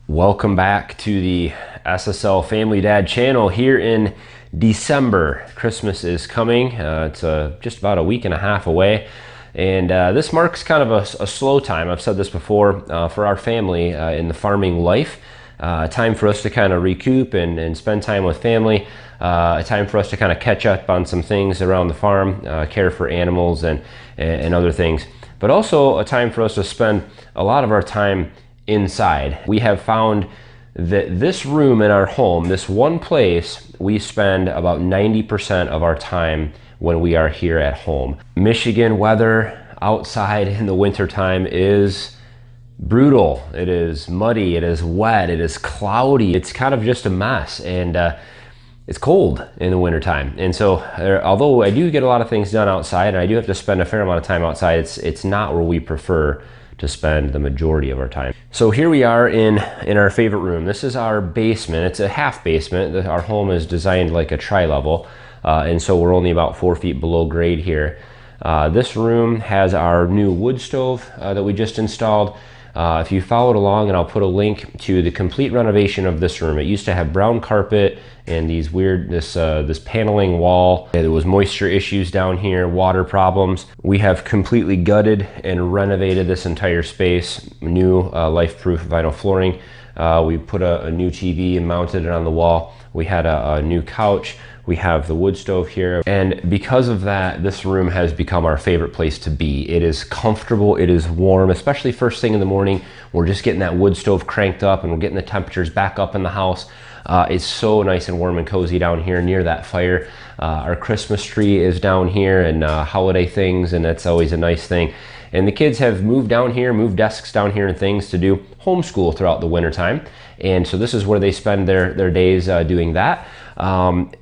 Welcome back to the SSL Family Dad channel here in December. Christmas is coming. It's just about a week and a half away. And this marks kind of a slow time. I've said this before for our family in the farming life. Time for us to kind of recoup and spend time with family. A time for us to kind of catch up on some things around the farm, care for animals and other things. But also a time for us to spend a lot of our time inside. We have found that this room in our home, this one place, we spend about 90% of our time when we are here at home. Michigan weather outside in the wintertime is brutal. It is muddy, it is wet, it is cloudy. It's kind of just a mess, and it's cold in the wintertime. And so although I do get a lot of things done outside and I do have to spend a fair amount of time outside, it's not where we prefer to spend the majority of our time. So here we are in our favorite room. This is our basement. It's a half basement. Our home is designed like a tri-level, and so we're only about 4 feet below grade here. This room has our new wood stove that we just installed. If you followed along, and I'll put a link to the complete renovation of this room. It used to have brown carpet and these weird, this paneling wall. There was moisture issues down here, water problems. We have completely gutted and renovated this entire space. New life-proof vinyl flooring. We put a new TV and mounted it on the wall. We had a new couch. We have the wood stove here. And because of that, this room has become our favorite place to be. It is comfortable, it is warm, especially first thing in the morning. We're just getting that wood stove cranked up and we're getting the temperatures back up in the house. It's so nice and warm and cozy down here near that fire. Our Christmas tree is down here and holiday things, and that's always a nice thing. And the kids have moved down here, moved desks down here and things to do homeschool throughout the wintertime. And so this is where they spend their days doing that.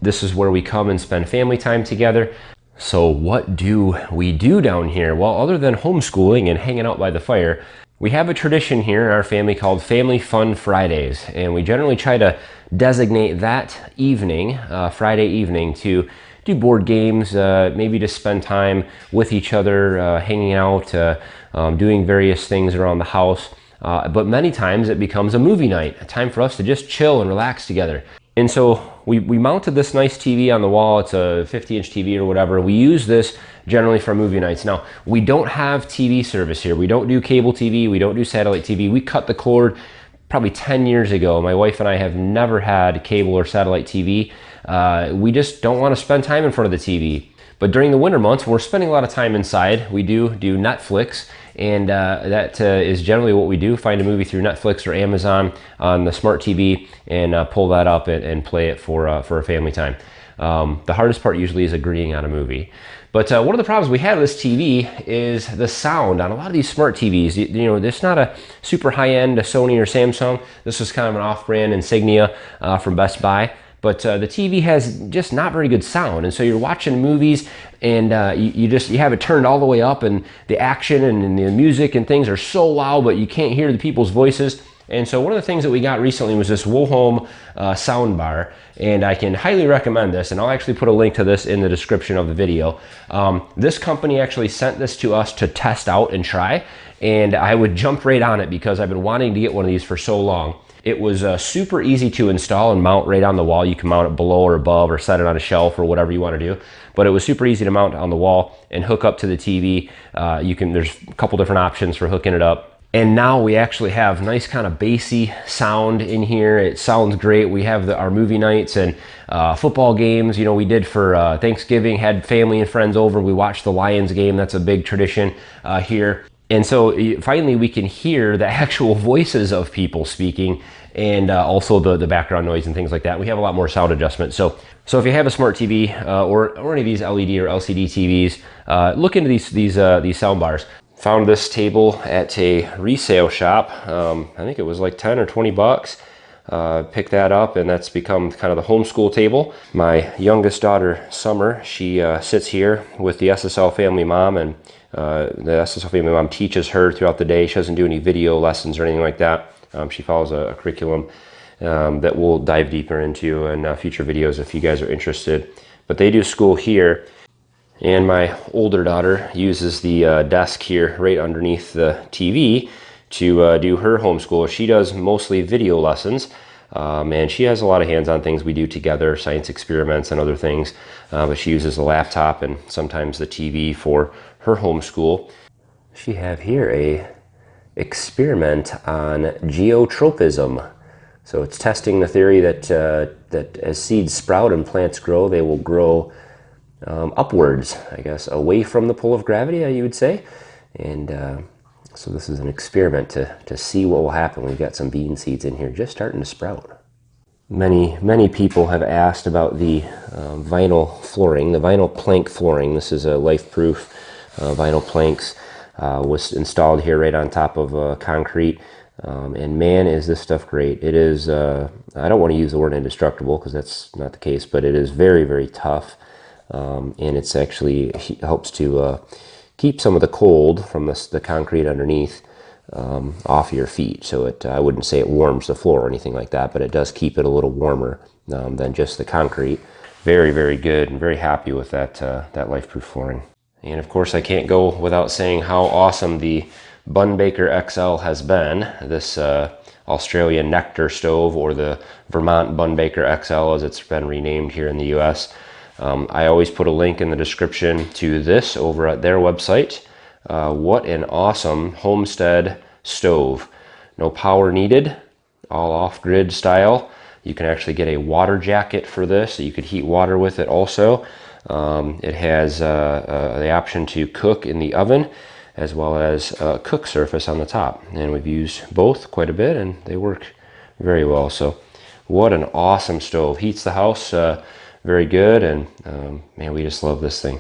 This is where we come and spend family time together. So what do we do down here? Well, other than homeschooling and hanging out by the fire, we have a tradition here in our family called Family Fun Fridays. And we generally try to designate that evening, Friday evening, to do board games, maybe to spend time with each other, hanging out, doing various things around the house. But many times it becomes a movie night, a time for us to just chill and relax together. And so we mounted this nice TV on the wall. It's a 50-inch TV or whatever. We use this generally for movie nights. Now, we don't have TV service here. We don't do cable TV. We don't do satellite TV. We cut the cord probably 10 years ago. My wife and I have never had cable or satellite TV. We just don't want to spend time in front of the TV. But during the winter months, we're spending a lot of time inside. We do Netflix, and that is generally what we do. Find a movie through Netflix or Amazon on the smart TV and pull that up and play it for a family time. The hardest part usually is agreeing on a movie. But one of the problems we have with this TV is the sound on a lot of these smart TVs. You know, it's not a super high-end Sony or Samsung. This is kind of an off-brand Insignia from Best Buy. But the TV has just not very good sound, and so you're watching movies and you have it turned all the way up, and the action and the music and things are so loud, but you can't hear the people's voices. And so one of the things that we got recently was this Home sound bar, and I can highly recommend this, and I'll actually put a link to this in the description of the video. This company actually sent this to us to test out and try, and I would jump right on it because I've been wanting to get one of these for so long. It was super easy to install and mount right on the wall. You can mount it below or above or set it on a shelf or whatever you want to do. But it was super easy to mount on the wall and hook up to the TV. There's a couple different options for hooking it up. And now we actually have nice kind of bassy sound in here. It sounds great. We have our movie nights and football games. You know, we did for Thanksgiving, had family and friends over. We watched the Lions game. That's a big tradition here. And so finally we can hear the actual voices of people speaking, and also the background noise and things like that. We have a lot more sound adjustment. So if you have a smart TV or any of these LED or LCD TVs, look into these sound bars. Found this table at a resale shop. I think it was like 10 or 20 bucks. Picked that up, and that's become kind of the homeschool table. My youngest daughter, Summer, she sits here with the SSL Family Mom, and the SSL Family Mom teaches her throughout the day. She doesn't do any video lessons or anything like that. She follows a curriculum that we'll dive deeper into in future videos if you guys are interested. But they do school here, and my older daughter uses the desk here right underneath the TV to do her homeschool. She does mostly video lessons, and she has a lot of hands-on things we do together, science experiments and other things, but she uses a laptop and sometimes the TV for her homeschool. She have here a experiment on geotropism. So it's testing the theory that that as seeds sprout and plants grow, they will grow upwards, I guess, away from the pull of gravity, you would say. And so this is an experiment to see what will happen. We've got some bean seeds in here just starting to sprout. Many people have asked about the vinyl flooring, the vinyl plank flooring. This is a life-proof vinyl planks. Was installed here right on top of concrete. And man, is this stuff great. It is, I don't want to use the word indestructible because that's not the case, but it is very, very tough. And it's actually helps to keep some of the cold from the concrete underneath off your feet. So I wouldn't say it warms the floor or anything like that, but it does keep it a little warmer than just the concrete. Very, very good, and very happy with that, that life-proof flooring. And of course, I can't go without saying how awesome the Bunbaker XL has been. This Australian Nectar stove, or the Vermont Bunbaker XL as it's been renamed here in the US. I always put a link in the description to this over at their website. What an awesome homestead stove. No power needed, all off-grid style. You can actually get a water jacket for this, so you could heat water with it also. It has the option to cook in the oven as well as a cook surface on the top. And we've used both quite a bit and they work very well. So what an awesome stove. Heats the house very good, and man, we just love this thing.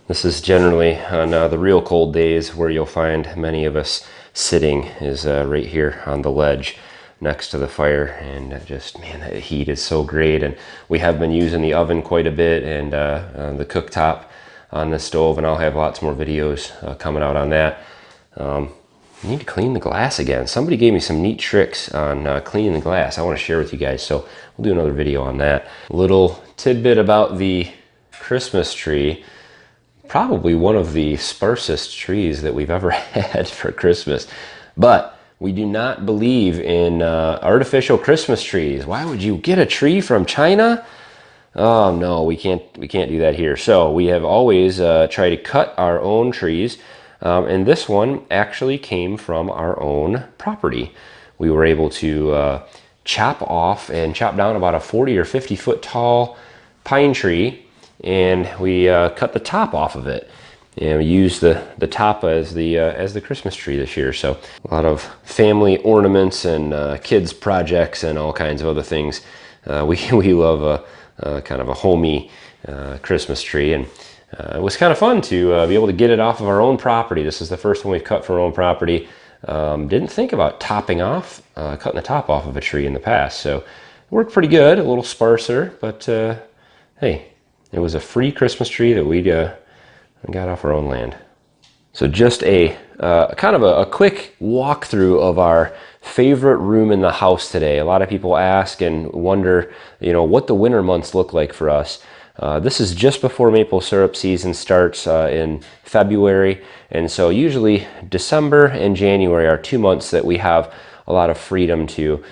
This is generally on the real cold days where you'll find many of us sitting, is right here on the ledge next to the fire, and just, man, that heat is so great. And we have been using the oven quite a bit, and the cooktop on this stove, and I'll have lots more videos coming out on that. I need to clean the glass again. Somebody gave me some neat tricks on cleaning the glass I want to share with you guys, so we'll do another video on that. Little tidbit about the Christmas tree. Probably one of the sparsest trees that we've ever had for Christmas, but we do not believe in artificial Christmas trees. Why would you get a tree from China? Oh no, we can't do that here. So we have always tried to cut our own trees, and this one actually came from our own property. We were able to chop off and chop down about a 40 or 50 foot tall pine tree, and we cut the top off of it. And we used the top as the Christmas tree this year. So a lot of family ornaments and kids projects and all kinds of other things. We love a kind of a homey Christmas tree, and it was kind of fun to be able to get it off of our own property. This is the first one we've cut from our own property. Didn't think about cutting the top off of a tree in the past, so it worked pretty good. A little sparser, but hey, it was a free Christmas tree that we got off our own land. So just a kind of a quick walkthrough of our favorite room in the house today. A lot of people ask and wonder, what the winter months look like for us. This is just before maple syrup season starts in February, and so usually December and January are 2 months that we have a lot of freedom to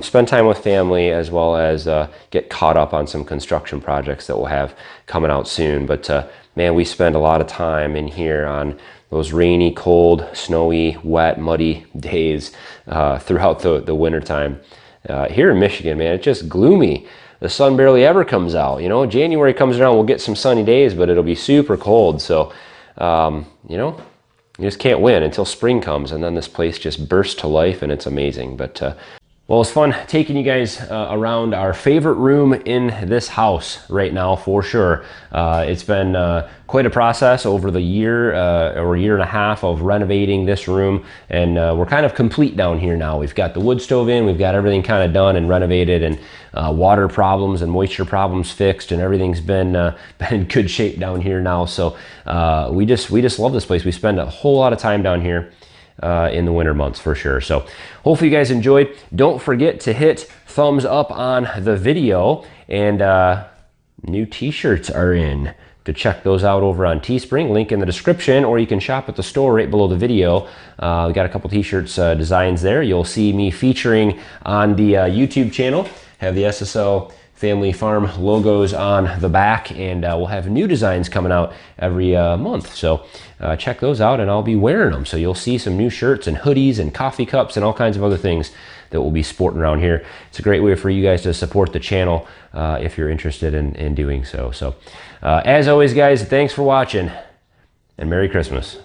spend time with family, as well as get caught up on some construction projects that we'll have coming out soon. But man, we spend a lot of time in here on those rainy, cold, snowy, wet, muddy days throughout the winter time. Here in Michigan, man, it's just gloomy. The sun barely ever comes out. January comes around, we'll get some sunny days, but it'll be super cold. So, you just can't win until spring comes, and then this place just bursts to life, and it's amazing. But well, it's fun taking you guys around our favorite room in this house right now, for sure. It's been quite a process over the year or year and a half of renovating this room, and we're kind of complete down here now. We've got the wood stove in, we've got everything kind of done and renovated, and water problems and moisture problems fixed, and everything's been in good shape down here now. So we just love this place. We spend a whole lot of time down here in the winter months, for sure. So hopefully you guys enjoyed. Don't forget to hit thumbs up on the video, and new t-shirts are in. to check those out over on Teespring, link in the description, or you can shop at the store right below the video. We got a couple t-shirts designs there. You'll see me featuring on the YouTube channel, have the SSL Family Farm logos on the back, and we'll have new designs coming out every month. So check those out, and I'll be wearing them. So you'll see some new shirts and hoodies and coffee cups and all kinds of other things that we'll be sporting around here. It's a great way for you guys to support the channel if you're interested in doing so. So as always, guys, thanks for watching, and Merry Christmas.